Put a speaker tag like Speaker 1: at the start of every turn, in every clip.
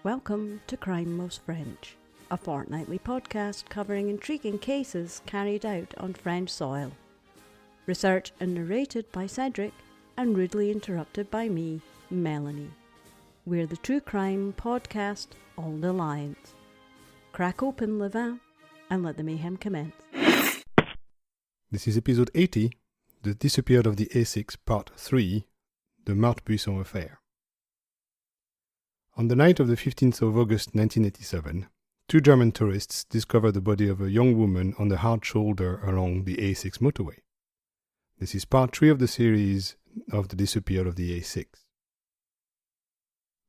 Speaker 1: Welcome to Crime Most French, a fortnightly podcast covering intriguing cases carried out on French soil. Researched and narrated by Cedric and rudely interrupted by me, Melanie. We're the true crime podcast on the Alliance. Crack open le vin and let the mayhem commence.
Speaker 2: This is episode 80, The Disappeared of the A6, part 3, The Marthe Buisson Affair. On the night of the 15th of August 1987, two German tourists discovered the body of a young woman on the hard shoulder along the A6 motorway. This is part 3 of the series of The Disappeared of the A6.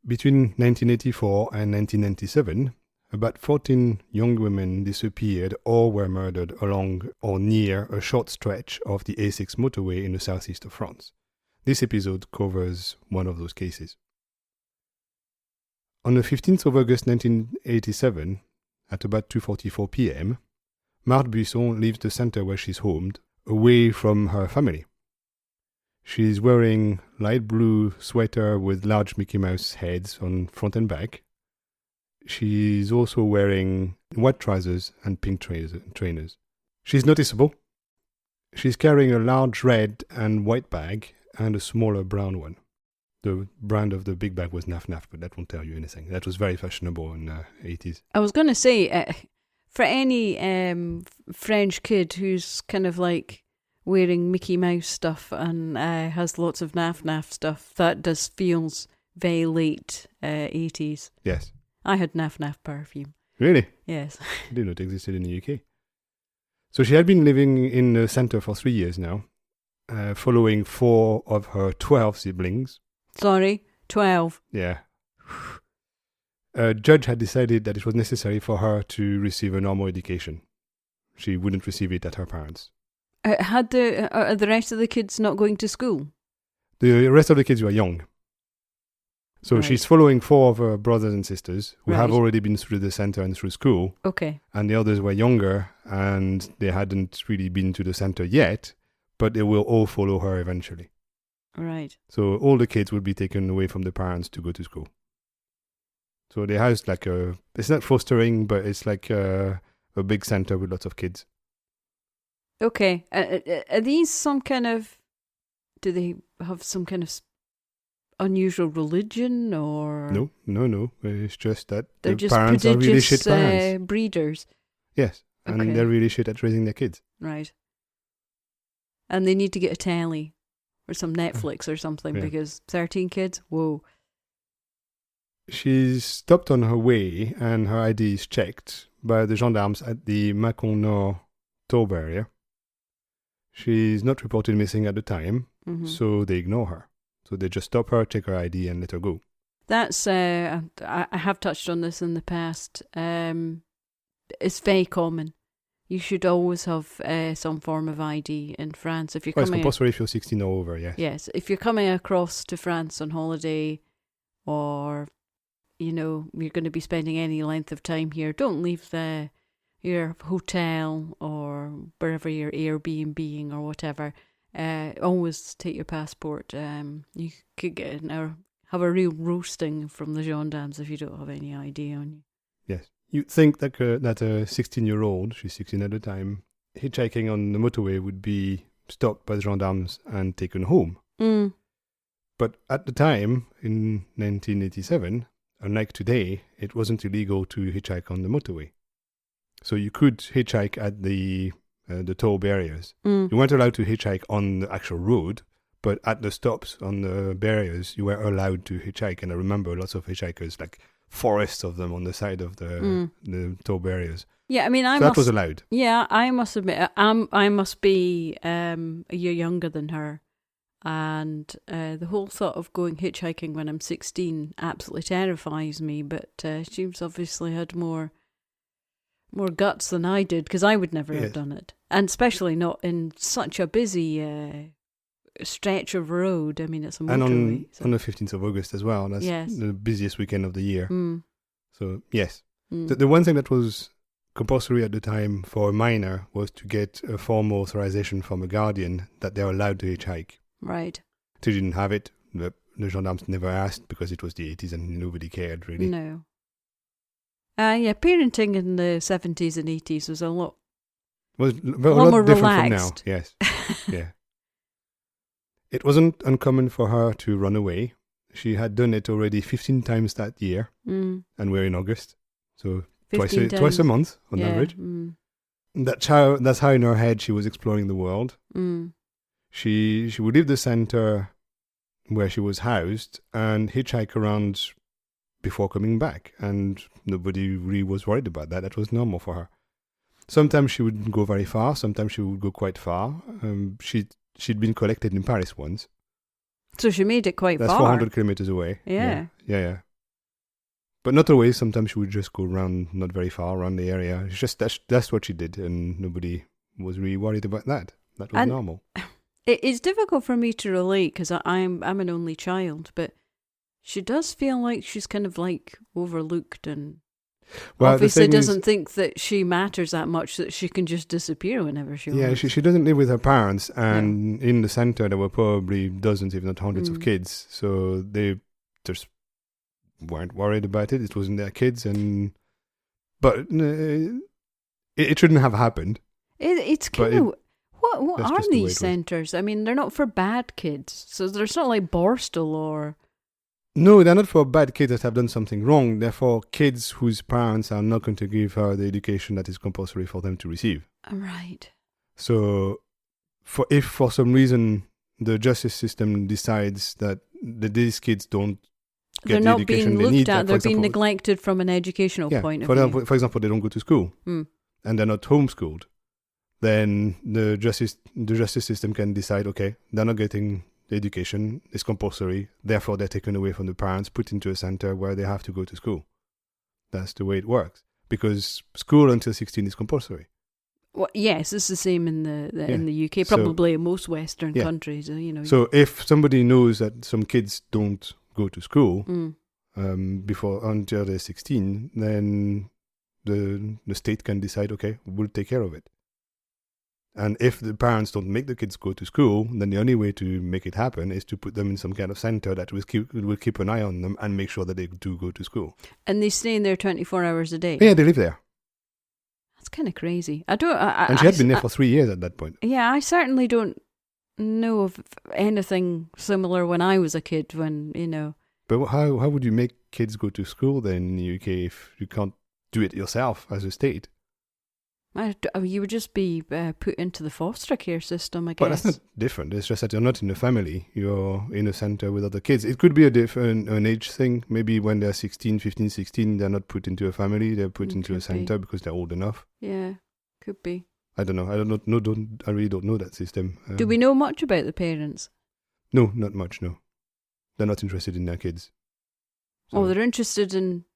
Speaker 2: Between 1984 and 1997, about 14 young women disappeared or were murdered along or near a short stretch of the A6 motorway in the southeast of France. This episode covers one of those cases. On the 15th of August 1987, at about 2:44 p.m., Marthe Buisson leaves the center where she's homed, away from her family. She's wearing light blue sweater with large Mickey Mouse heads on front and back. She's also wearing white trousers and pink trainers. She's noticeable. She's carrying a large red and white bag and a smaller brown one. The brand of the big bag was Naf Naf, but that won't tell you anything. That was very fashionable in the 80s.
Speaker 1: I was going to say, for any French kid who's kind of like wearing Mickey Mouse stuff and has lots of Naf Naf stuff, that does feels very late 80s.
Speaker 2: Yes.
Speaker 1: I had Naf Naf perfume.
Speaker 2: Really?
Speaker 1: Yes.
Speaker 2: I didn't know it existed in the UK. So she had been living in the centre for 3 years now, following 4 of her 12 siblings.
Speaker 1: Sorry, 12.
Speaker 2: Yeah. A judge had decided that it was necessary for her to receive a normal education. She wouldn't receive it at her parents'.
Speaker 1: Are the rest of the kids not going to school?
Speaker 2: The rest of the kids were young. So
Speaker 1: Right.
Speaker 2: she's following 4 of her brothers and sisters who have
Speaker 1: Right.
Speaker 2: already been through the centre and through school.
Speaker 1: Okay.
Speaker 2: And the others were younger and they hadn't really been to the centre yet, but they will all follow her eventually.
Speaker 1: Right.
Speaker 2: So all the kids will be taken away from the parents to go to school. So they have like it's not fostering, but it's like a big center with lots of kids.
Speaker 1: Okay. Are these some kind of, do they have some kind of unusual religion or?
Speaker 2: No. It's just that
Speaker 1: They're
Speaker 2: the
Speaker 1: just
Speaker 2: parents are really shit
Speaker 1: prodigious
Speaker 2: parents.
Speaker 1: breeders.
Speaker 2: Yes, and
Speaker 1: Okay.
Speaker 2: they're really shit at raising their kids.
Speaker 1: Right. And they need to get a telly or some Netflix or something
Speaker 2: Yeah.
Speaker 1: because 13 kids? Whoa.
Speaker 2: She's stopped on her way and her ID is checked by the gendarmes at the Macon Nord toll barrier. She's not reported missing at the time,
Speaker 1: Mm-hmm.
Speaker 2: so they ignore her. So they just stop her, check her ID and let her go.
Speaker 1: That's, I have touched on this in the past. It's very common. You should always have some form of ID in France. If you're
Speaker 2: It's
Speaker 1: coming,
Speaker 2: compulsory if you're 16 or over, yes.
Speaker 1: yes, if you're coming across to France on holiday, or you're going to be spending any length of time here, don't leave your hotel or wherever you're Airbnb-ing or whatever. Always take your passport. You could have a real roasting from the gendarmes if you don't have any ID on you.
Speaker 2: Yes. You'd think that a 16-year-old, she's 16 at the time, hitchhiking on the motorway would be stopped by the gendarmes and taken home.
Speaker 1: Mm.
Speaker 2: But at the time, in 1987, unlike today, it wasn't illegal to hitchhike on the motorway. So you could hitchhike at the toll barriers.
Speaker 1: Mm.
Speaker 2: You weren't allowed to hitchhike on the actual road, but at the stops on the barriers, you were allowed to hitchhike. And I remember lots of hitchhikers, like forests of them on the side of the toll barriers.
Speaker 1: Yeah, I mean,
Speaker 2: That was allowed.
Speaker 1: Yeah, I must admit, I must be a year younger than her, and the whole thought of going hitchhiking when I'm 16 absolutely terrifies me. But she's obviously had more guts than I did, because I would never have done it, and especially not in such a busy stretch of road. I mean, it's a motorway.
Speaker 2: And on the 15th of August as well. That's the busiest weekend of the year.
Speaker 1: Mm.
Speaker 2: So, yes.
Speaker 1: Mm.
Speaker 2: The one thing that was compulsory at the time for a minor was to get a formal authorization from a guardian that they're allowed to hitchhike.
Speaker 1: Right.
Speaker 2: They didn't have it. The gendarmes never asked because it was the 80s and nobody cared, really.
Speaker 1: No. Parenting in the 70s and 80s was a lot
Speaker 2: Was a
Speaker 1: lot
Speaker 2: lot
Speaker 1: more
Speaker 2: different
Speaker 1: relaxed.
Speaker 2: from now. Yes. Yeah. It wasn't uncommon for her to run away. She had done it already 15 times that year, and we're in August, so twice a month on average. That's how in her head she was exploring the world. She would leave the center where she was housed and hitchhike around before coming back, and nobody really was worried about that. That was normal for her. Sometimes she would go very far, sometimes she would go quite far. She'd been collected in Paris once.
Speaker 1: So she made it quite
Speaker 2: That's
Speaker 1: far.
Speaker 2: 400 kilometers away.
Speaker 1: Yeah.
Speaker 2: But not always. Sometimes she would just go around, not very far, around the area. It's just that's what she did, and nobody was really worried about that. That was normal.
Speaker 1: It's difficult for me to relate because I'm an only child, but she does feel like she's kind of like overlooked and obviously doesn't think that she matters that much, that she can just disappear whenever she wants.
Speaker 2: Yeah, she doesn't live with her parents, and in the center there were probably dozens, if not hundreds of kids, so they just weren't worried about it. It wasn't their kids, but it shouldn't have happened.
Speaker 1: It's kind of... What are these centres? I mean, they're not for bad kids, so there's not like Borstal or...
Speaker 2: No, they're not for bad kids that have done something wrong. They're for kids whose parents are not going to give her the education that is compulsory for them to receive.
Speaker 1: Right.
Speaker 2: So, if for some reason the justice system decides that these kids don't get the education they need...
Speaker 1: They're being neglected from an educational point of view.
Speaker 2: For example, they don't go to school and they're not homeschooled, then the justice system can decide, okay, they're not getting... the education is compulsory, therefore they're taken away from the parents, put into a center where they have to go to school. That's the way it works. Because school until 16 is compulsory.
Speaker 1: Well, yes, it's the same in the UK, probably in most Western countries. So
Speaker 2: if somebody knows that some kids don't go to school until they're 16, then the state can decide, okay, we'll take care of it. And if the parents don't make the kids go to school, then the only way to make it happen is to put them in some kind of center that will keep an eye on them and make sure that they do go to school.
Speaker 1: And they stay in there 24 hours a day?
Speaker 2: Yeah, they live there.
Speaker 1: That's kind of crazy. And
Speaker 2: she had been there for 3 years at that point.
Speaker 1: Yeah, I certainly don't know of anything similar when I was a kid,
Speaker 2: But how would you make kids go to school then in the UK if you can't do it yourself as a state?
Speaker 1: You would just be put into the foster care system, I guess.
Speaker 2: But that's not different. It's just that you're not in a family. You're in a center with other kids. It could be an age thing. Maybe when they're 15, 16, they're not put into a family. They're put into a center because they're old enough.
Speaker 1: Yeah, could be.
Speaker 2: I don't know. I really don't know that system.
Speaker 1: Do we know much about the parents?
Speaker 2: No, not much, no. They're not interested in their kids.
Speaker 1: So they're interested in...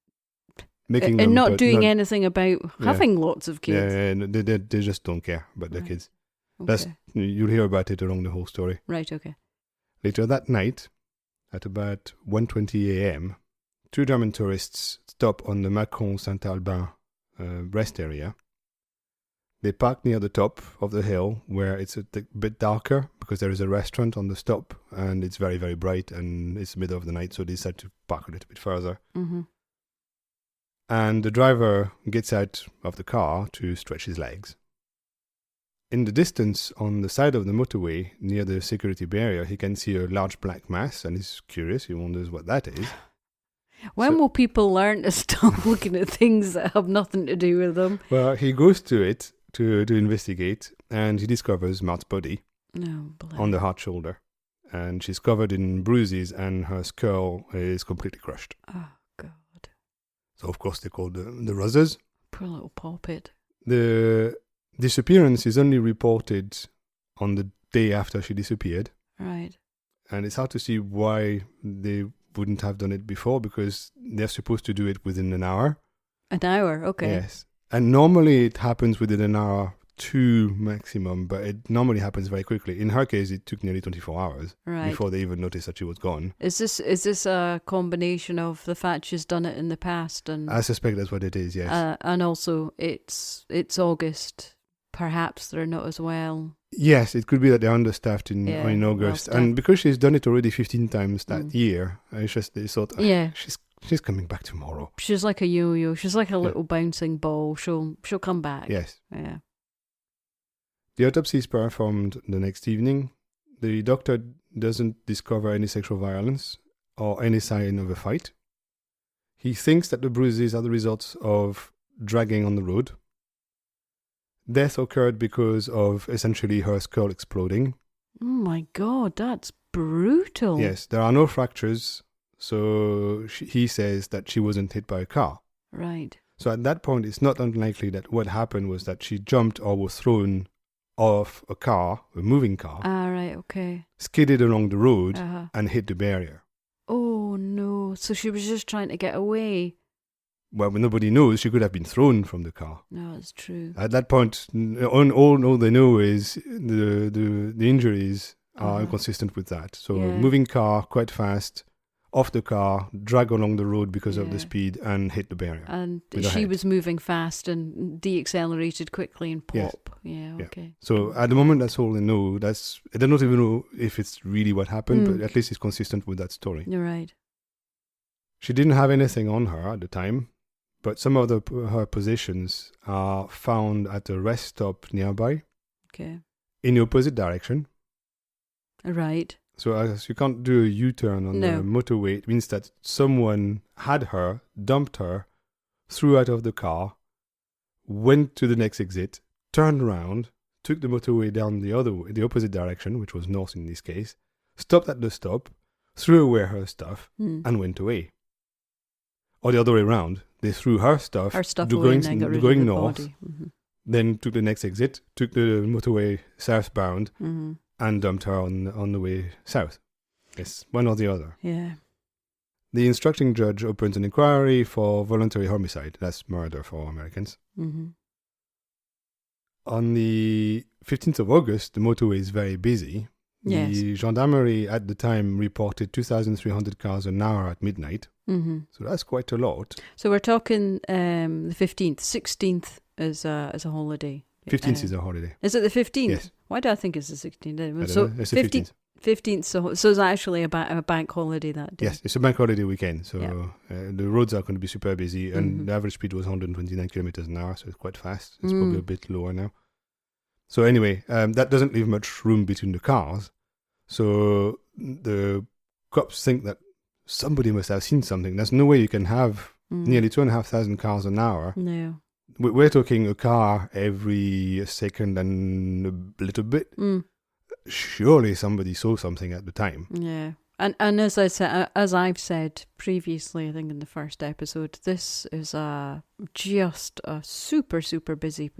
Speaker 2: making
Speaker 1: and
Speaker 2: them,
Speaker 1: not doing anything about having lots of kids.
Speaker 2: Yeah, they just don't care about their kids.
Speaker 1: Okay.
Speaker 2: You'll hear about it along the whole story.
Speaker 1: Right, okay.
Speaker 2: Later that night, at about 1:20 a.m., 2 German tourists stop on the Macron-Saint-Albin rest area. They park near the top of the hill where it's a bit darker because there is a restaurant on the stop and it's very, very bright and it's the middle of the night, so they decide to park a little bit further.
Speaker 1: Mm-hmm.
Speaker 2: And the driver gets out of the car to stretch his legs. In the distance, on the side of the motorway, near the security barrier, he can see a large black mass, and he's curious. He wonders what that is.
Speaker 1: When will people learn to stop looking at things that have nothing to do with them?
Speaker 2: Well, he goes to it to investigate, and he discovers Marthe's body on the hard shoulder. And she's covered in bruises, and her skull is completely crushed.
Speaker 1: Oh.
Speaker 2: So, of course, they call the Ruzzers.
Speaker 1: Poor little poppet.
Speaker 2: The disappearance is only reported on the day after she disappeared.
Speaker 1: Right.
Speaker 2: And it's hard to see why they wouldn't have done it before, because they're supposed to do it within an hour.
Speaker 1: An hour, okay.
Speaker 2: Yes. And normally it happens within an hour, 2 maximum, but it normally happens very quickly. In her case, it took nearly 24 hours before they even noticed that she was gone.
Speaker 1: Is this a combination of the fact she's done it in the past? And
Speaker 2: I suspect that's what it is, yes.
Speaker 1: And also it's August. Perhaps they're not as well.
Speaker 2: Yes, it could be that they're understaffed in August. And because she's done it already 15 times that year, it's just they thought, she's she's coming back tomorrow.
Speaker 1: She's like a yo-yo. She's like a little bouncing ball. She'll come back.
Speaker 2: Yes.
Speaker 1: Yeah.
Speaker 2: The autopsy is performed the next evening. The doctor doesn't discover any sexual violence or any sign of a fight. He thinks that the bruises are the result of dragging on the road. Death occurred because of essentially her skull exploding.
Speaker 1: Oh my God, that's brutal.
Speaker 2: Yes, there are no fractures, so he says that she wasn't hit by a car.
Speaker 1: Right.
Speaker 2: So at that point, it's not unlikely that what happened was that she jumped or was thrown off a car, a moving car,
Speaker 1: Right, okay.
Speaker 2: skidded along the road and hit the barrier.
Speaker 1: Oh no, so she was just trying to get away.
Speaker 2: Well, nobody knows. She could have been thrown from the car.
Speaker 1: No, that's true.
Speaker 2: At that point, all they know is the injuries are inconsistent with that. So moving car, quite fast, off the car, drag along the road because of the speed and hit the barrier.
Speaker 1: And she was moving fast and deaccelerated quickly and pop.
Speaker 2: Yes.
Speaker 1: Yeah, okay.
Speaker 2: So at the moment, that's all they know. They don't even know if it's really what happened, but at least it's consistent with that story.
Speaker 1: You're right.
Speaker 2: She didn't have anything on her at the time, but some of her possessions are found at a rest stop nearby.
Speaker 1: Okay.
Speaker 2: In the opposite direction.
Speaker 1: Right.
Speaker 2: So as you can't do a U-turn on the motorway, it means that someone had her, dumped her, threw out of the car, went to the next exit, turned around, took the motorway down the opposite direction, which was north in this case, stopped at the stop, threw away her stuff, and went away. Or the other way around, they threw her stuff going north, then took the next exit, took the motorway southbound, and dumped her on the way south. Yes, one or the other.
Speaker 1: Yeah.
Speaker 2: The instructing judge opens an inquiry for voluntary homicide. That's murder for Americans. On the 15th of August, the motorway is very busy.
Speaker 1: Yes.
Speaker 2: The gendarmerie at the time reported 2,300 cars an hour at midnight. So that's quite a lot.
Speaker 1: So we're talking the 15th. 16th is a holiday.
Speaker 2: 15th is a holiday.
Speaker 1: Is it the 15th?
Speaker 2: Yes.
Speaker 1: Why do I think it's the 16th?
Speaker 2: So it's the 15th.
Speaker 1: 15th, so it's actually a bank holiday that day.
Speaker 2: Yes, it's a bank holiday weekend, so the roads are going to be super busy, and the average speed was 129 kilometers an hour, so it's quite fast. It's probably a bit lower now. So anyway, that doesn't leave much room between the cars, so the cops think that somebody must have seen something. There's no way you can have nearly 2,500 cars an hour.
Speaker 1: No.
Speaker 2: We're talking a car every second and a little bit. Surely somebody saw something at the time.
Speaker 1: Yeah. And as I've said previously, I think in the first episode, this is just a super, super busy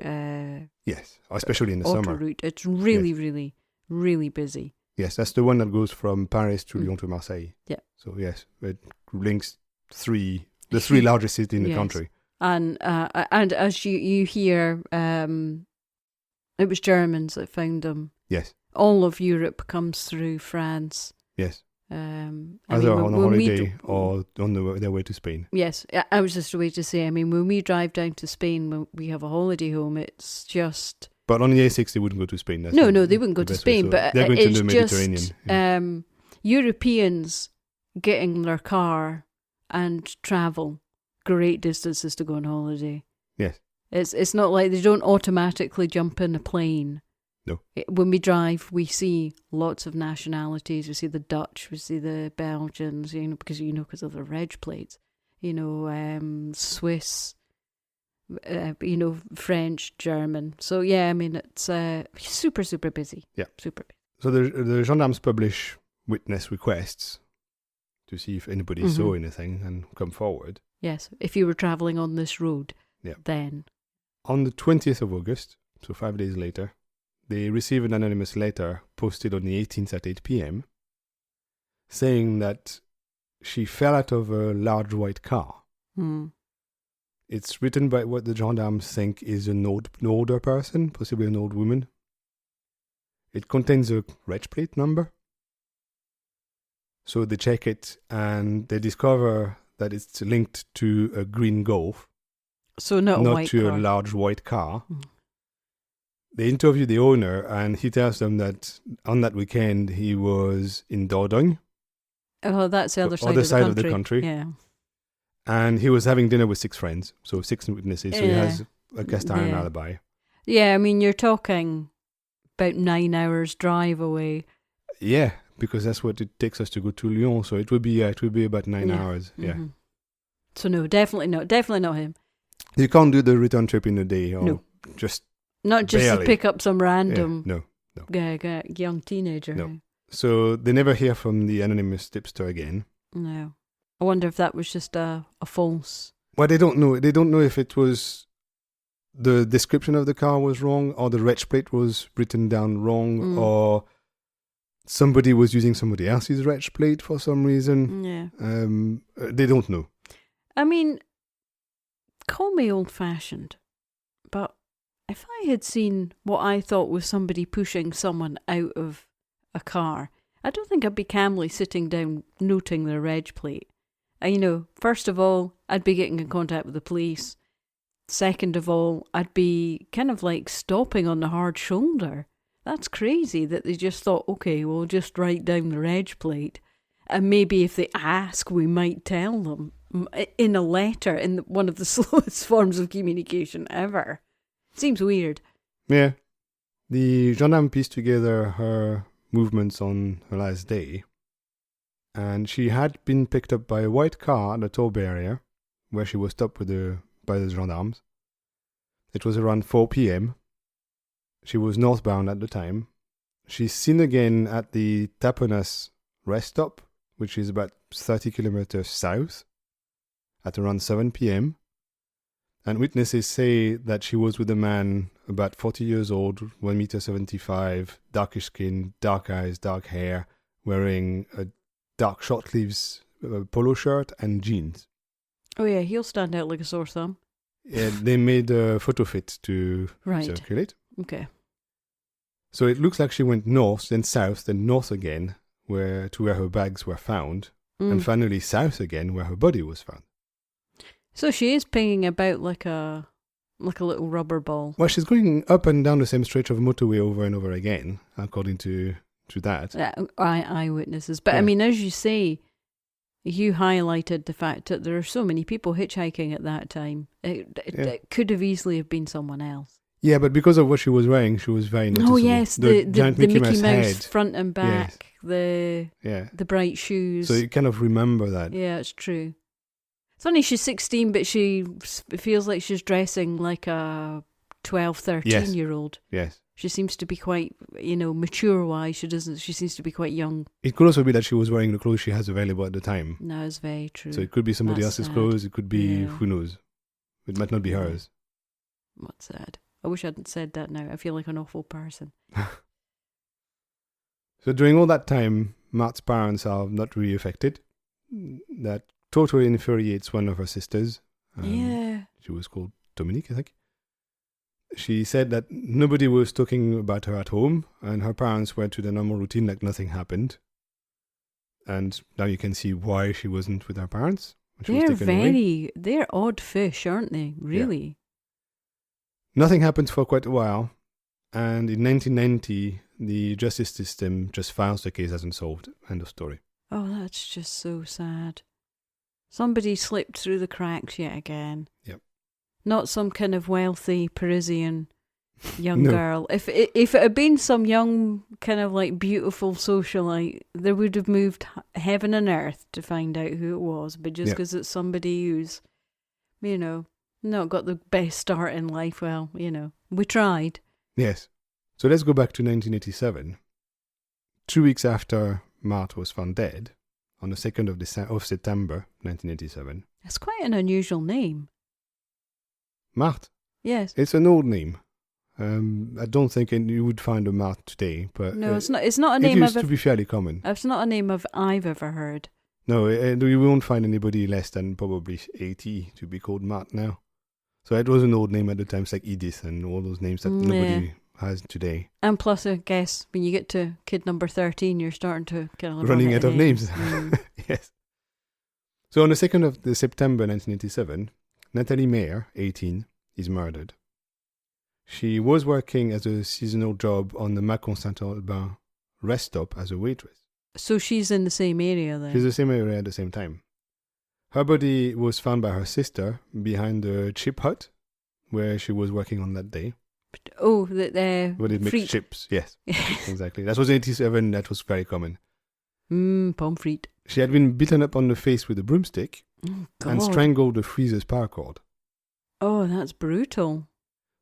Speaker 2: yes, especially in the
Speaker 1: auto
Speaker 2: summer.
Speaker 1: route. It's really, really, really busy.
Speaker 2: Yes, that's the one that goes from Paris to Lyon to Marseille.
Speaker 1: Yeah. So
Speaker 2: yes, it links the three largest cities in the country.
Speaker 1: And as you hear, it was Germans that found them.
Speaker 2: Yes.
Speaker 1: All of Europe comes through France.
Speaker 2: Yes. Either on a holiday or on their way to Spain.
Speaker 1: Yes, I was just way to say. I mean, when we drive down to Spain, when we have a holiday home, it's just.
Speaker 2: But on the A6, they wouldn't go to Spain.
Speaker 1: No, they wouldn't go to Spain. So but
Speaker 2: they're going to the Mediterranean.
Speaker 1: Just, Europeans getting their car and travel great distances to go on holiday.
Speaker 2: Yes.
Speaker 1: It's not like they don't automatically jump in a plane.
Speaker 2: No.
Speaker 1: When we drive, we see lots of nationalities. We see the Dutch, we see the Belgians, because of the reg plates. Swiss, French, German. So yeah, I mean it's super, super busy.
Speaker 2: Yeah.
Speaker 1: Super busy.
Speaker 2: So the gendarmes publish witness requests to see if anybody saw anything and come forward.
Speaker 1: Yes, if you were travelling on this road, then.
Speaker 2: On the 20th of August, so 5 days later, they receive an anonymous letter posted on the 18th at 8 p.m. saying that she fell out of a large white car. It's written by what the gendarmes think is an older person, possibly an old woman. It contains a reg plate number. So they check it and they discover that it's linked to a green Golf.
Speaker 1: So not a white
Speaker 2: to
Speaker 1: car.
Speaker 2: A large white car. They interview the owner and he tells them that on that weekend he was in Dordogne.
Speaker 1: Oh, that's the other side of the country. Yeah.
Speaker 2: And he was having dinner with 6 friends, so 6 witnesses, so he has a cast iron
Speaker 1: Yeah.
Speaker 2: alibi.
Speaker 1: Yeah, I mean, you're talking about 9 hours drive away.
Speaker 2: Yeah, because that's what it takes us to go to Lyon, so it would be about 9 hours. Yeah.
Speaker 1: Mhm. So no, definitely not him.
Speaker 2: You can't do the return trip in a day, or
Speaker 1: No.
Speaker 2: just
Speaker 1: Not just
Speaker 2: barely.
Speaker 1: to pick up some random
Speaker 2: No.
Speaker 1: young teenager.
Speaker 2: No. So they never hear from the anonymous tipster again.
Speaker 1: No. I wonder if that was just a false.
Speaker 2: Well, they don't know. They don't know if it was the description of the car was wrong, or the reg plate was written down wrong, or somebody was using somebody else's reg plate for some reason.
Speaker 1: Yeah.
Speaker 2: They don't know.
Speaker 1: I mean, call me old-fashioned, but if I had seen what I thought was somebody pushing someone out of a car, I don't think I'd be calmly sitting down noting their reg plate. First of all, I'd be getting in contact with the police. Second of all, I'd be kind of like stopping on the hard shoulder. That's crazy that they just thought, okay, we'll just write down the reg plate. And maybe if they ask, we might tell them in a letter, in one of the slowest forms of communication ever. Seems weird.
Speaker 2: Yeah. The gendarme pieced together her movements on her last day. And she had been picked up by a white car at the toll barrier, where she was stopped by the gendarmes. It was around 4 p.m. She was northbound at the time. She's seen again at the Tapenas rest stop, which is about 30 kilometers south, at around 7 p.m. And witnesses say that she was with a man about 40 years old, 1.75 meters, darkish skin, dark eyes, dark hair, wearing a dark short-sleeves polo shirt and jeans.
Speaker 1: Oh yeah, he'll stand out like a sore thumb.
Speaker 2: Yeah, they made a photo fit to circulate.
Speaker 1: Okay.
Speaker 2: So it looks like she went north, then south, then north again, where her bags were found, and finally south again, where her body was found.
Speaker 1: So she is pinging about like a little rubber ball.
Speaker 2: Well, she's going up and down the same stretch of motorway over and over again, according to that.
Speaker 1: Eyewitnesses. But I mean, as you say, you highlighted the fact that there are so many people hitchhiking at that time. It could have easily have been someone else.
Speaker 2: Yeah, but because of what she was wearing, she was very noticeable.
Speaker 1: Oh yes, the
Speaker 2: giant
Speaker 1: Mickey Mouse
Speaker 2: head.
Speaker 1: front and back, the bright shoes.
Speaker 2: So you kind of remember that.
Speaker 1: Yeah, it's true. It's only she's 16, but she feels like she's dressing like a 12, 13-year-old.
Speaker 2: Yes.
Speaker 1: She seems to be quite, mature-wise. She seems to be quite young.
Speaker 2: It could also be that she was wearing the clothes she has available at the time.
Speaker 1: No, it's very true.
Speaker 2: So it could be somebody else's
Speaker 1: sad.
Speaker 2: clothes. It could be, who knows. It might not be hers.
Speaker 1: What's sad? I wish I hadn't said that now. I feel like an awful person.
Speaker 2: So during all that time, Marthe's parents are not really affected. That totally infuriates one of her sisters. She was called Dominique, I think. She said that nobody was talking about her at home, and her parents went to the normal routine like nothing happened. And now you can see why she wasn't with her parents.
Speaker 1: They're odd fish, aren't they? Really?
Speaker 2: Yeah. Nothing happened for quite a while, and in 1990, the justice system just files the case as unsolved. End of story.
Speaker 1: Oh, that's just so sad. Somebody slipped through the cracks yet again.
Speaker 2: Yep.
Speaker 1: Not some kind of wealthy Parisian young girl. If it had been some young, kind of like beautiful socialite, they would have moved heaven and earth to find out who it was. But just because it's somebody who's, not got the best start in life, well, we tried.
Speaker 2: Yes. So let's go back to 1987. 2 weeks after Marthe was found dead, on the 2nd of September 1987.
Speaker 1: That's quite an unusual name.
Speaker 2: Marthe?
Speaker 1: Yes.
Speaker 2: It's an old name. I don't think you would find a Marthe today, but
Speaker 1: no, it's not. It's not a name.
Speaker 2: It used to be fairly common.
Speaker 1: It's not a name I've ever heard.
Speaker 2: No, you won't find anybody less than probably 80 to be called Marthe now. So it was an old name at the time, it's like Edith and all those names that nobody has today.
Speaker 1: And plus, I guess when you get to kid number 13, you're starting to kind of
Speaker 2: running out of names. Yes. So on the 2nd of September 1987, Nathalie Mayer, 18, is murdered. She was working as a seasonal job on the Macon Saint-Albin rest stop as a waitress.
Speaker 1: So she's in the same area then?
Speaker 2: She's in the same area at the same time. Her body was found by her sister behind the chip hut where she was working on that day.
Speaker 1: Oh, the
Speaker 2: Where they make
Speaker 1: frites.
Speaker 2: chips, yes, exactly. That was 87, that was very common.
Speaker 1: Pommes frites.
Speaker 2: She had been beaten up on the face with a broomstick and strangled with freezer's paracord.
Speaker 1: Oh, that's brutal.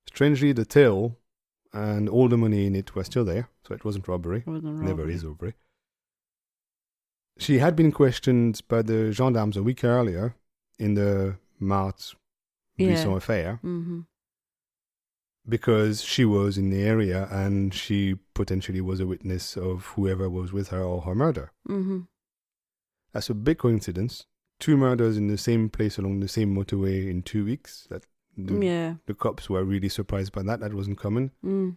Speaker 2: Strangely, the tail and all the money in it were still there, so it wasn't robbery. Never is robbery. She had been questioned by the gendarmes a week earlier in the Marthe Buisson affair because she was in the area and she potentially was a witness of whoever was with her or her murder. That's a big coincidence. 2 murders in the same place along the same motorway in 2 weeks. The cops were really surprised by that. That wasn't common.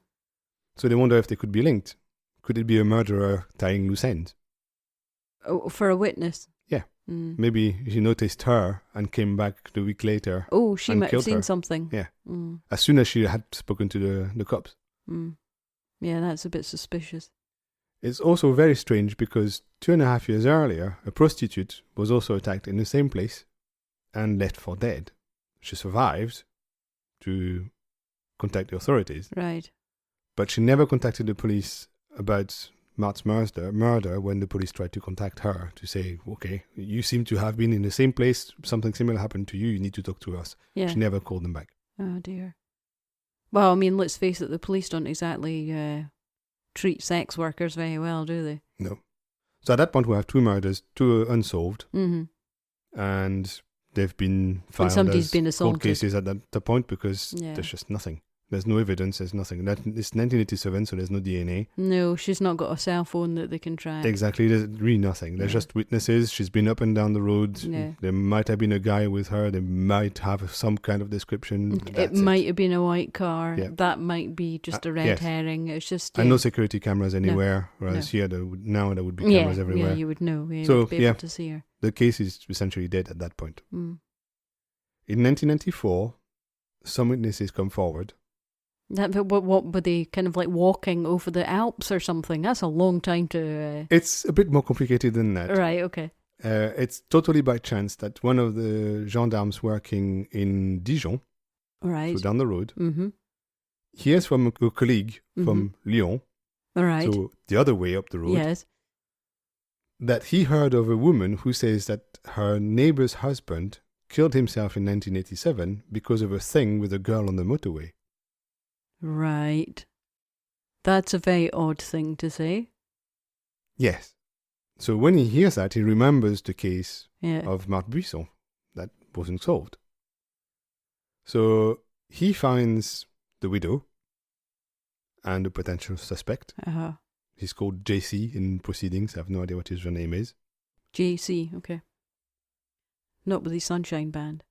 Speaker 2: So they wonder if they could be linked. Could it be a murderer tying loose ends?
Speaker 1: Oh, for a witness?
Speaker 2: Yeah. Maybe he noticed her and came back the week later.
Speaker 1: Oh, she might have seen
Speaker 2: her.
Speaker 1: something.
Speaker 2: Yeah. As soon as she had spoken to the cops.
Speaker 1: Yeah, that's a bit suspicious.
Speaker 2: It's also very strange because 2.5 years earlier, a prostitute was also attacked in the same place and left for dead. She survived to contact the authorities.
Speaker 1: Right.
Speaker 2: But she never contacted the police about Marthe's murder when the police tried to contact her to say, okay, you seem to have been in the same place, something similar happened to you, you need to talk to us. Yeah. She never called them back.
Speaker 1: Oh dear. Well, I mean, let's face it, the police don't exactly treat sex workers very well, do they?
Speaker 2: No. So at that point we have 2 murders, 2 unsolved, and they've been filed as cold cases at that point because there's just nothing. There's no evidence, there's nothing. It's 1987, so there's no DNA.
Speaker 1: No, she's not got a cell phone that they can track.
Speaker 2: Exactly, there's really nothing. There's just witnesses. She's been up and down the road. Yeah. There might have been a guy with her. They might have some kind of description.
Speaker 1: It might have been a white car. Yeah. That might be just a red herring. It's just...
Speaker 2: And no security cameras anywhere, whereas here, now there would be cameras everywhere.
Speaker 1: Yeah, you would know. Yeah, you would be able to see her.
Speaker 2: The case is essentially dead at that point. In 1994, some witnesses come forward.
Speaker 1: What were they, kind of like walking over the Alps or something? That's a long time to...
Speaker 2: It's a bit more complicated than that.
Speaker 1: Right, okay.
Speaker 2: It's totally by chance that one of the gendarmes working in Dijon, so down the road, hears from a colleague from Lyon, so the other way up the road, that he heard of a woman who says that her neighbor's husband killed himself in 1987 because of a thing with a girl on the motorway.
Speaker 1: Right. That's a very odd thing to say.
Speaker 2: Yes. So when he hears that, he remembers the case of Marthe Buisson that wasn't solved. So he finds the widow and the potential suspect. He's called JC in proceedings. I have no idea what his real name is.
Speaker 1: JC, okay. Not with the Sunshine Band.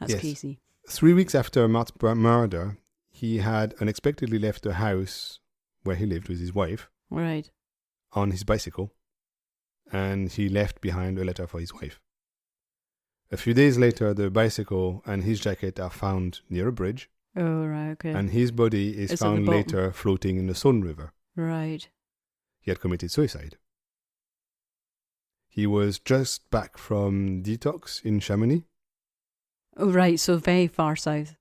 Speaker 1: That's Casey.
Speaker 2: 3 weeks after Marthe's murder, he had unexpectedly left the house where he lived with his wife.
Speaker 1: Right.
Speaker 2: On his bicycle. And he left behind a letter for his wife. A few days later, the bicycle and his jacket are found near a bridge.
Speaker 1: Oh, right, okay.
Speaker 2: And his body is found later floating in the Saône River.
Speaker 1: Right.
Speaker 2: He had committed suicide. He was just back from detox in Chamonix.
Speaker 1: Oh, right, so very far south.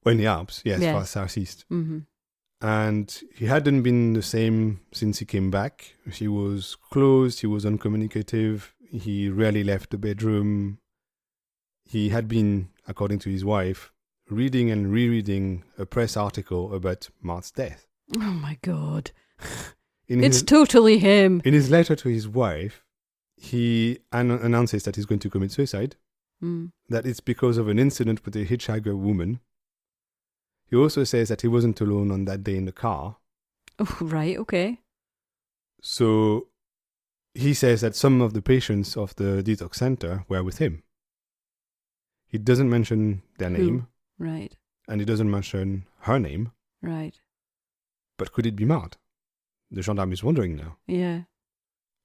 Speaker 2: Well, in the Alps, far southeast. And he hadn't been the same since he came back. He was closed, he was uncommunicative, he rarely left the bedroom. He had been, according to his wife, reading and rereading a press article about Marthe's death.
Speaker 1: Oh my God. It's totally him.
Speaker 2: In his letter to his wife, he announces that he's going to commit suicide, that it's because of an incident with a hitchhiker woman. He also says that he wasn't alone on that day in the car.
Speaker 1: Oh, right, okay.
Speaker 2: So he says that some of the patients of the detox center were with him. He doesn't mention their name.
Speaker 1: Right.
Speaker 2: And he doesn't mention her name.
Speaker 1: Right.
Speaker 2: But could it be Marthe? The gendarme is wondering now.
Speaker 1: Yeah.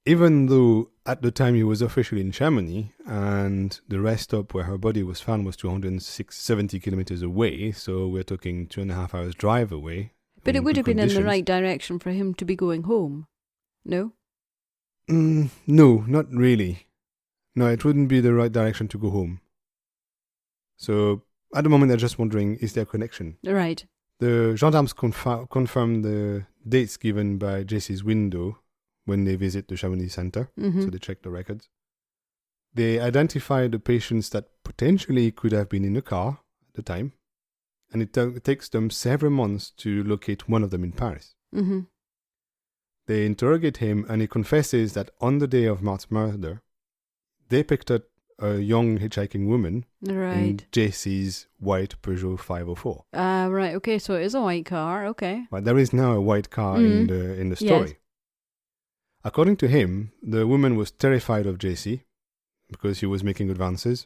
Speaker 2: Even though at the time he was officially in Chamonix and the rest stop where her body was found was 270 kilometers away, so we're talking 2.5 hours drive away.
Speaker 1: But it would have been in the right direction for him to be going home, no?
Speaker 2: No, not really. No, it wouldn't be the right direction to go home. So at the moment, they're just wondering, is there a connection?
Speaker 1: Right.
Speaker 2: The gendarmes confirm the dates given by Jesse's window when they visit the Chamonix Center.
Speaker 1: Mm-hmm.
Speaker 2: So they check the records. They identify the patients that potentially could have been in the car at the time. And it takes them several months to locate one of them in Paris.
Speaker 1: Mm-hmm.
Speaker 2: They interrogate him, and he confesses that on the day of Marthe's murder, they picked up a young hitchhiking woman in
Speaker 1: Right.
Speaker 2: Jesse's white Peugeot 504.
Speaker 1: Right. Okay. So it is a white car. Okay.
Speaker 2: But there is now a white car in the story.
Speaker 1: Yes.
Speaker 2: According to him, the woman was terrified of Jesse because he was making advances.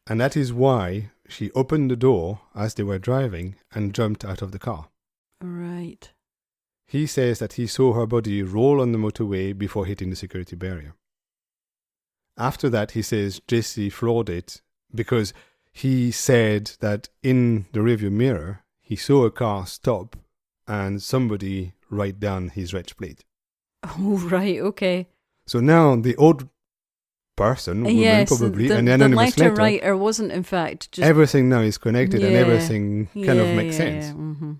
Speaker 2: And that is why she opened the door as they were driving and jumped out of the car.
Speaker 1: Right.
Speaker 2: He says that he saw her body roll on the motorway before hitting the security barrier. After that, he says Jesse floored it because he said that in the rearview mirror, he saw a car stop and somebody write down his reg plate.
Speaker 1: Oh, right. Okay.
Speaker 2: So now the old person, woman
Speaker 1: Yes,
Speaker 2: probably,
Speaker 1: the,
Speaker 2: and the
Speaker 1: the
Speaker 2: anonymous
Speaker 1: letter
Speaker 2: letter,
Speaker 1: writer wasn't in fact just
Speaker 2: everything now is connected and
Speaker 1: Yeah.
Speaker 2: everything kind of makes
Speaker 1: yeah,
Speaker 2: sense.
Speaker 1: Yeah. Mm-hmm.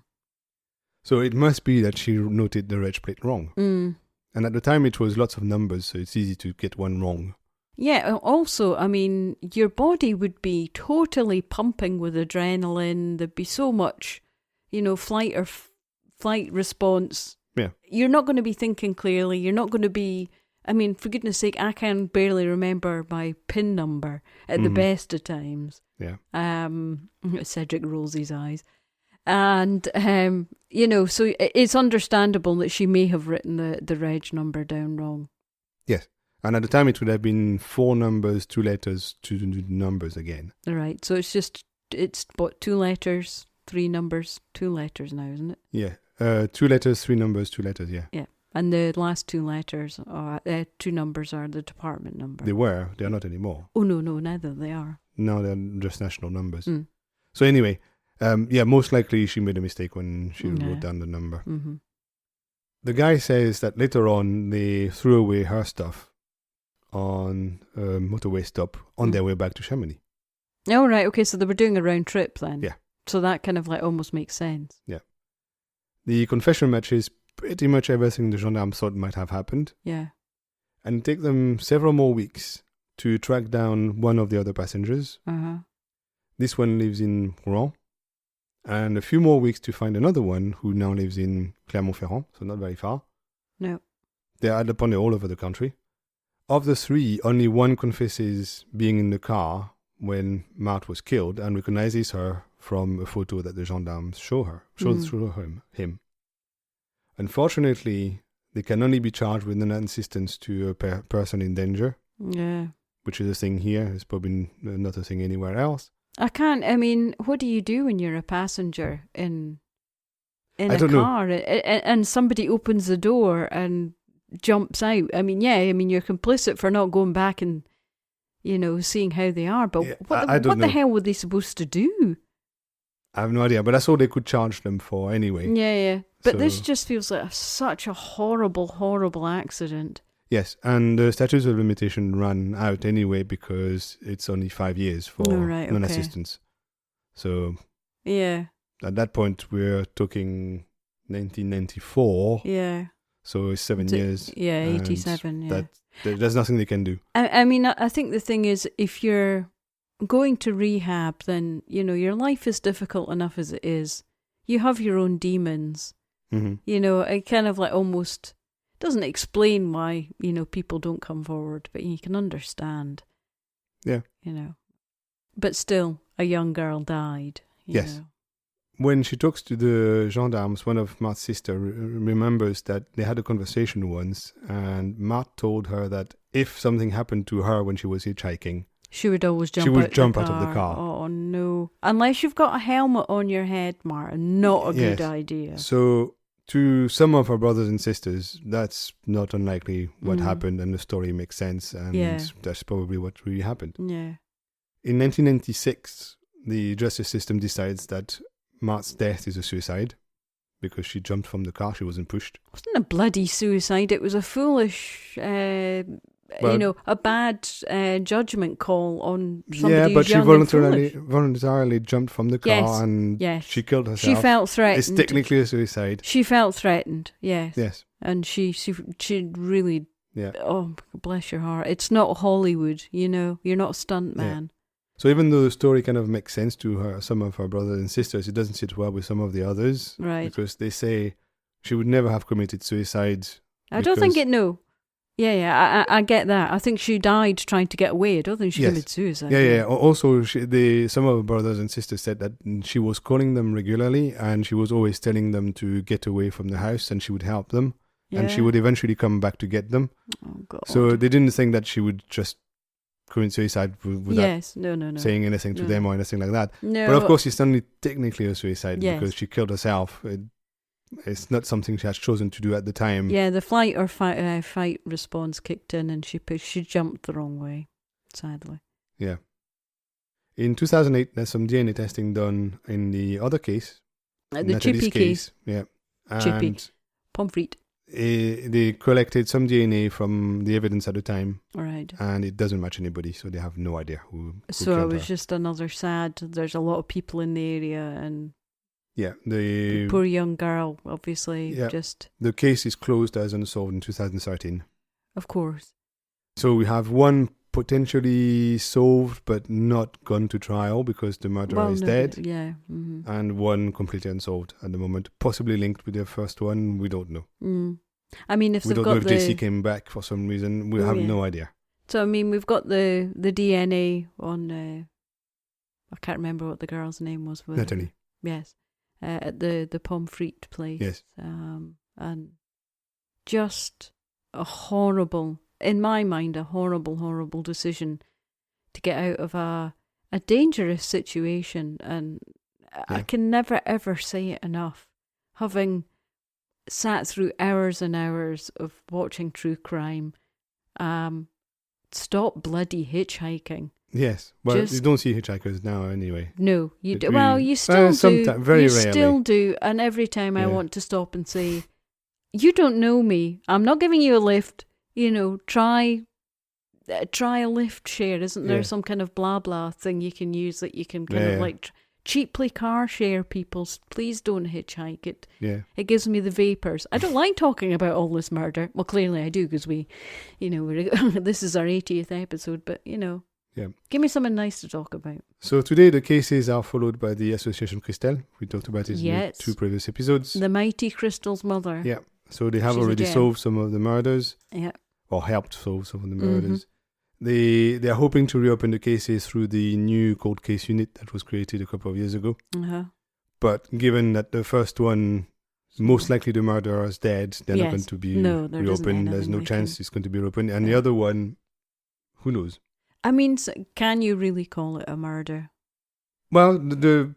Speaker 2: So it must be that she noted the reg plate wrong.
Speaker 1: Mm.
Speaker 2: And at the time it was lots of numbers, so it's easy to get one wrong.
Speaker 1: Yeah, also, I mean, your body would be totally pumping with adrenaline. There'd be so much, flight or flight response.
Speaker 2: Yeah.
Speaker 1: You're not going to be thinking clearly. You're not going to be, I mean, for goodness sake, I can barely remember my PIN number at the best of times.
Speaker 2: Yeah.
Speaker 1: Cedric rolls his eyes. And, so it's understandable that she may have written the reg number down wrong.
Speaker 2: Yes. And at the time it would have been 4 numbers, 2 letters, 2 numbers again.
Speaker 1: Right. So it's what, 2 letters, 3 numbers, 2 letters now, isn't it?
Speaker 2: Yeah. 2 letters, 3 numbers, 2 letters, yeah.
Speaker 1: Yeah. And the last 2 letters, 2 numbers are the department number.
Speaker 2: They're not anymore.
Speaker 1: Oh, no, neither they are.
Speaker 2: Now they're just national numbers.
Speaker 1: Mm.
Speaker 2: So anyway, most likely she made a mistake when she wrote down the number.
Speaker 1: Mm-hmm.
Speaker 2: The guy says that later on they threw away her stuff on a motorway stop on their way back to Chamonix.
Speaker 1: Oh, right. Okay, so they were doing a round trip then.
Speaker 2: Yeah.
Speaker 1: So that kind of almost makes sense.
Speaker 2: Yeah. The confession matches pretty much everything the gendarmes thought might have happened.
Speaker 1: Yeah.
Speaker 2: And it took them several more weeks to track down one of the other passengers.
Speaker 1: Uh-huh.
Speaker 2: This one lives in Rouen. And a few more weeks to find another one who now lives in Clermont-Ferrand, so not very far.
Speaker 1: No.
Speaker 2: They're at the point all over the country. Of the 3, only one confesses being in the car when Marthe was killed and recognizes her from a photo that the gendarmes show him. Unfortunately, they can only be charged with non-assistance to a person in danger.
Speaker 1: Yeah.
Speaker 2: Which is a thing here. It's probably not a thing anywhere else.
Speaker 1: What do you do when you're a passenger in a car and somebody opens the door and jumps out? You're complicit for not going back and, seeing how they are. But what the hell were they supposed to do?
Speaker 2: I have no idea, but that's all they could charge them for anyway.
Speaker 1: Yeah. But this just feels like such a horrible, horrible accident.
Speaker 2: Yes, and the statute of limitation ran out anyway because it's only 5 years for non-assistance. So
Speaker 1: yeah,
Speaker 2: at that point we're talking 1994.
Speaker 1: Yeah.
Speaker 2: So it's 7 years.
Speaker 1: Yeah, 87. Yeah.
Speaker 2: There's nothing they can do.
Speaker 1: I think the thing is, if you're going to rehab, then your life is difficult enough as it is. You have your own demons.
Speaker 2: Mm-hmm.
Speaker 1: It kind of almost doesn't explain why, people don't come forward, but you can understand.
Speaker 2: Yeah.
Speaker 1: But still, a young girl died.
Speaker 2: Yes. When she talks to the gendarmes, one of Marthe's sister remembers that they had a conversation once, and Marthe told her that if something happened to her when she was hitchhiking,
Speaker 1: she would always jump out of the car. Oh, no. Unless you've got a helmet on your head, Martin. Not a good idea.
Speaker 2: So to some of her brothers and sisters, that's not unlikely what happened, and the story makes sense, and that's probably what really happened.
Speaker 1: Yeah.
Speaker 2: In 1996, the justice system decides that Marthe's death is a suicide because she jumped from the car, she wasn't pushed.
Speaker 1: It wasn't a bloody suicide, it was a foolish
Speaker 2: But-
Speaker 1: a bad judgment call on somebody
Speaker 2: Yeah,
Speaker 1: who's
Speaker 2: but she
Speaker 1: young and foolish.
Speaker 2: voluntarily jumped from the car
Speaker 1: Yes,
Speaker 2: and
Speaker 1: yes.
Speaker 2: she killed herself.
Speaker 1: She felt threatened.
Speaker 2: It's technically a suicide.
Speaker 1: She felt threatened, yes.
Speaker 2: Yes.
Speaker 1: And she really,
Speaker 2: Yeah.
Speaker 1: oh, bless your heart. It's not Hollywood, You're not a stunt man.
Speaker 2: So even though the story kind of makes sense to her, some of her brothers and sisters, it doesn't sit well with some of the others.
Speaker 1: Right.
Speaker 2: Because they say she would never have committed suicide.
Speaker 1: I don't think no. Yeah, I get that. I think she died trying to get away. I don't think she
Speaker 2: Yes.
Speaker 1: committed suicide.
Speaker 2: Yeah. Also, some of her brothers and sisters said that she was calling them regularly and she was always telling them to get away from the house and she would help them.
Speaker 1: Yeah.
Speaker 2: And she would eventually come back to get them.
Speaker 1: Oh, God.
Speaker 2: So they didn't think that she would just commit suicide without
Speaker 1: yes, no.
Speaker 2: saying anything to them or anything like that.
Speaker 1: No.
Speaker 2: But of course, it's only technically a suicide
Speaker 1: Yes.
Speaker 2: because she killed herself. It's not something she has chosen to do at the time.
Speaker 1: Yeah, the flight or fight response kicked in and she jumped the wrong way, sadly.
Speaker 2: Yeah. In 2008, there's some DNA testing done in the other case.
Speaker 1: The
Speaker 2: Natalie's
Speaker 1: Chippy case.
Speaker 2: Yeah.
Speaker 1: Chippy.
Speaker 2: And
Speaker 1: Pomfret.
Speaker 2: they collected some DNA from the evidence at the time,
Speaker 1: Right.
Speaker 2: and it doesn't match anybody, so they have no idea who
Speaker 1: So it
Speaker 2: killed
Speaker 1: was
Speaker 2: her.
Speaker 1: just another sad, there's a lot of people in the area and
Speaker 2: Yeah,
Speaker 1: the poor young girl, obviously,
Speaker 2: Yeah.
Speaker 1: just,
Speaker 2: the case is closed as unsolved in 2013.
Speaker 1: of course.
Speaker 2: So we have one potentially solved but not gone to trial because the murderer is dead,
Speaker 1: Yeah. Mm-hmm.
Speaker 2: and one completely unsolved at the moment, possibly linked with the first one. We don't know.
Speaker 1: Mm. I mean, if
Speaker 2: We
Speaker 1: they've
Speaker 2: don't know
Speaker 1: got
Speaker 2: if JC came back for some reason. We have
Speaker 1: yeah.
Speaker 2: no idea.
Speaker 1: So, I mean, we've got the DNA on, I can't remember what the girl's name was.
Speaker 2: Natalie.
Speaker 1: Yes. At the Pomfret place.
Speaker 2: Yes.
Speaker 1: And just a horrible, in my mind, a horrible decision to get out of a dangerous situation. And I can never, ever say it enough. Having sat through hours and hours of watching true crime, stop bloody hitchhiking.
Speaker 2: Yes. Well, you don't see hitchhikers now anyway.
Speaker 1: No, you
Speaker 2: But
Speaker 1: do. Well, you still do.
Speaker 2: sometimes, very
Speaker 1: you
Speaker 2: rarely.
Speaker 1: still do. And every time I want to stop and say, "You don't know me. I'm not giving you a lift. Try a lift share. Isn't there some kind of blah blah thing you can use that you can kind of like cheaply car share people? Please don't hitchhike it.
Speaker 2: Yeah.
Speaker 1: It gives me the vapors. I don't like talking about all this murder. Well, clearly I do because this is our 80th episode. But give me something nice to talk about.
Speaker 2: So today the cases are followed by the Association Christelle. We talked about it in the 2 previous episodes.
Speaker 1: The mighty Crystal's mother.
Speaker 2: Yeah. So they have
Speaker 1: She's
Speaker 2: already
Speaker 1: a gem.
Speaker 2: solved some of the murders.
Speaker 1: Yeah.
Speaker 2: Or helped solve some of the murders. They are hoping to reopen the cases through the new cold case unit that was created a couple of years ago.
Speaker 1: Uh-huh.
Speaker 2: But given that the first one, most likely the murderer is dead, they're not going to be reopened. There's no chance it's going to be reopened. And the other one, who knows?
Speaker 1: I mean, can you really call it a murder?
Speaker 2: Well, the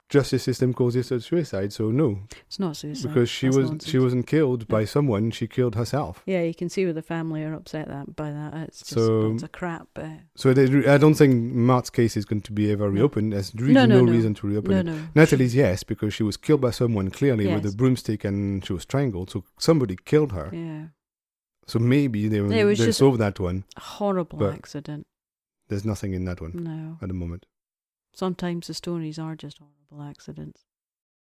Speaker 2: justice system calls it a suicide, so no.
Speaker 1: It's not suicide.
Speaker 2: Because she wasn't killed by someone, she killed herself.
Speaker 1: Yeah, you can see where the family are upset by that. It's just it's a crap.
Speaker 2: So I don't think Marthe's case is going to be ever reopened. There's really no reason to reopen it.
Speaker 1: No.
Speaker 2: Natalie's, yes, because she was killed by someone clearly with a broomstick and she was strangled. So somebody killed her.
Speaker 1: Yeah.
Speaker 2: So maybe they solved that one.
Speaker 1: A horrible accident.
Speaker 2: There's nothing in that one
Speaker 1: No.
Speaker 2: at the moment.
Speaker 1: Sometimes the stories are just horrible accidents.